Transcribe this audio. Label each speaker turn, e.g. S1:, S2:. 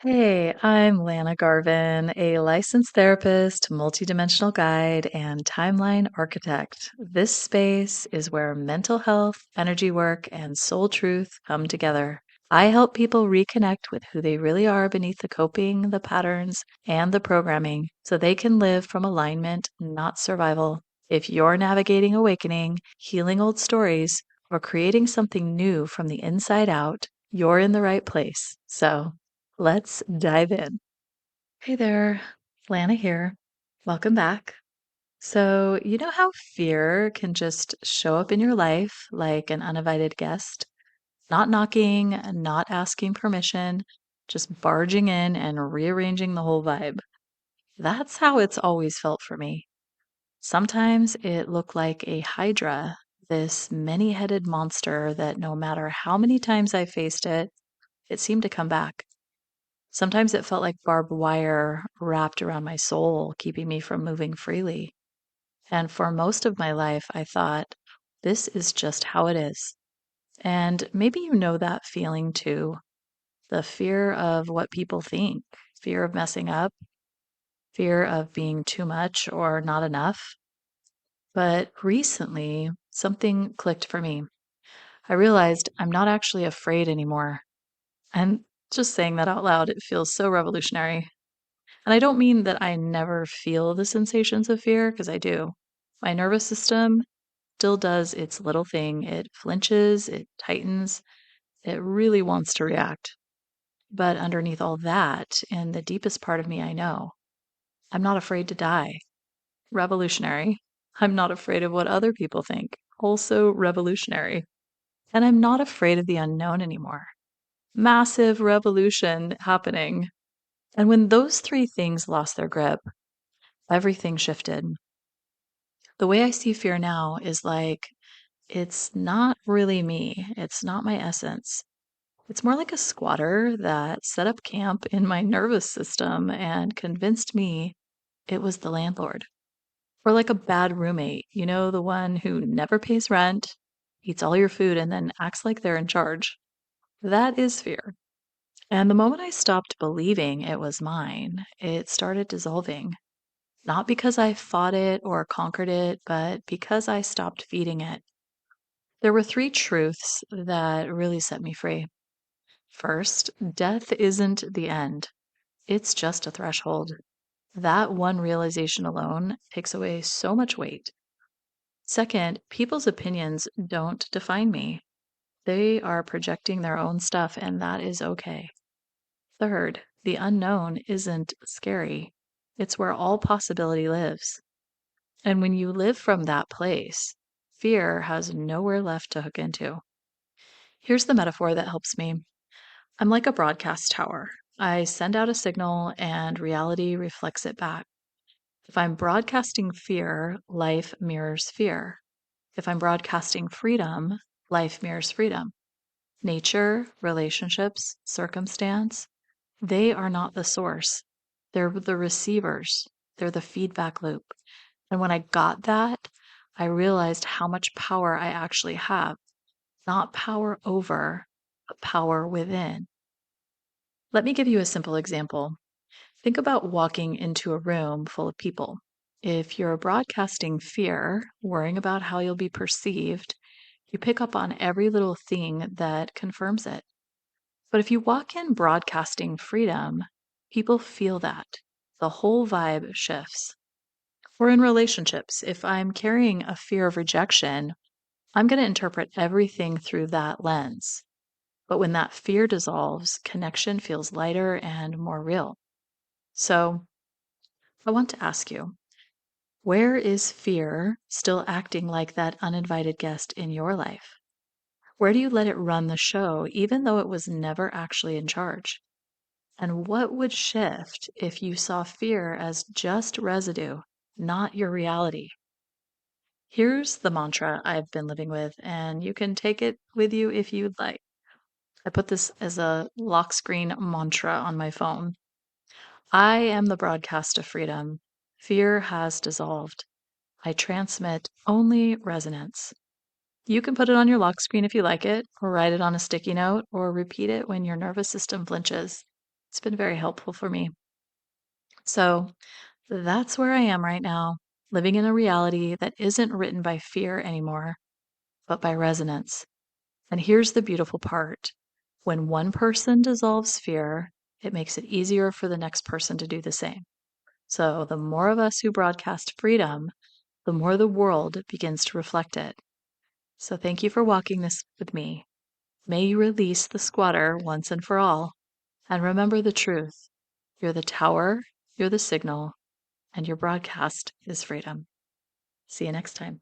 S1: Hey, I'm Lana Garvin, a licensed therapist, multidimensional guide, and timeline architect. This space is where mental health, energy work, and soul truth come together. I help people reconnect with who they really are beneath the coping, the patterns, and the programming so they can live from alignment, not survival. If you're navigating awakening, healing old stories, or creating something new from the inside out, you're in the right place. So, let's dive in. Hey there, Lana here. Welcome back. So, you know how fear can just show up in your life like an uninvited guest? Not knocking, not asking permission, just barging in and rearranging the whole vibe. That's how it's always felt for me. Sometimes it looked like a hydra, this many headed monster that no matter how many times I faced it, it seemed to come back. Sometimes it felt like barbed wire wrapped around my soul, keeping me from moving freely. And for most of my life, I thought, this is just how it is. And maybe you know that feeling too, the fear of what people think, fear of messing up, fear of being too much or not enough. But recently, something clicked for me. I realized I'm not actually afraid anymore. And just saying that out loud, it feels so revolutionary. And I don't mean that I never feel the sensations of fear, because I do. My nervous system still does its little thing. It flinches, it tightens, it really wants to react. But underneath all that, in the deepest part of me, I know I'm not afraid to die. Revolutionary. I'm not afraid of what other people think. Also revolutionary. And I'm not afraid of the unknown anymore. Massive revolution happening. And when those three things lost their grip, everything shifted. The way I see fear now is like it's not really me. It's not my essence. It's more like a squatter that set up camp in my nervous system and convinced me it was the landlord. Or like a bad roommate, the one who never pays rent, eats all your food, and then acts like they're in charge. That is fear. And the moment I stopped believing it was mine, it started dissolving. Not because I fought it or conquered it, but because I stopped feeding it. There were three truths that really set me free. First, death isn't the end, it's just a threshold. That one realization alone takes away so much weight. Second, people's opinions don't define me. They are projecting their own stuff, and that is okay. Third, the unknown isn't scary. It's where all possibility lives. And when you live from that place, fear has nowhere left to hook into. Here's the metaphor that helps me. I'm like a broadcast tower. I send out a signal and reality reflects it back. If I'm broadcasting fear, life mirrors fear. If I'm broadcasting freedom, life mirrors freedom. Nature, relationships, circumstance, they are not the source. They're the receivers. They're the feedback loop. And when I got that, I realized how much power I actually have. Not power over, but power within. Let me give you a simple example. Think about walking into a room full of people. If you're broadcasting fear, worrying about how you'll be perceived, you pick up on every little thing that confirms it. But if you walk in broadcasting freedom, people feel that. The whole vibe shifts. Or in relationships, if I'm carrying a fear of rejection, I'm going to interpret everything through that lens. But when that fear dissolves, connection feels lighter and more real. So I want to ask you, where is fear still acting like that uninvited guest in your life? Where do you let it run the show, even though it was never actually in charge? And what would shift if you saw fear as just residue, not your reality? Here's the mantra I've been living with, and you can take it with you if you'd like. I put this as a lock screen mantra on my phone. I am the broadcast of freedom. Fear has dissolved. I transmit only resonance. You can put it on your lock screen if you like it, or write it on a sticky note, or repeat it when your nervous system flinches. It's been very helpful for me. So that's where I am right now, living in a reality that isn't written by fear anymore, but by resonance. And here's the beautiful part: when one person dissolves fear, it makes it easier for the next person to do the same. So the more of us who broadcast freedom, the more the world begins to reflect it. So thank you for walking this with me. May you release the squatter once and for all. And remember the truth: you're the tower, you're the signal, and your broadcast is freedom. See you next time.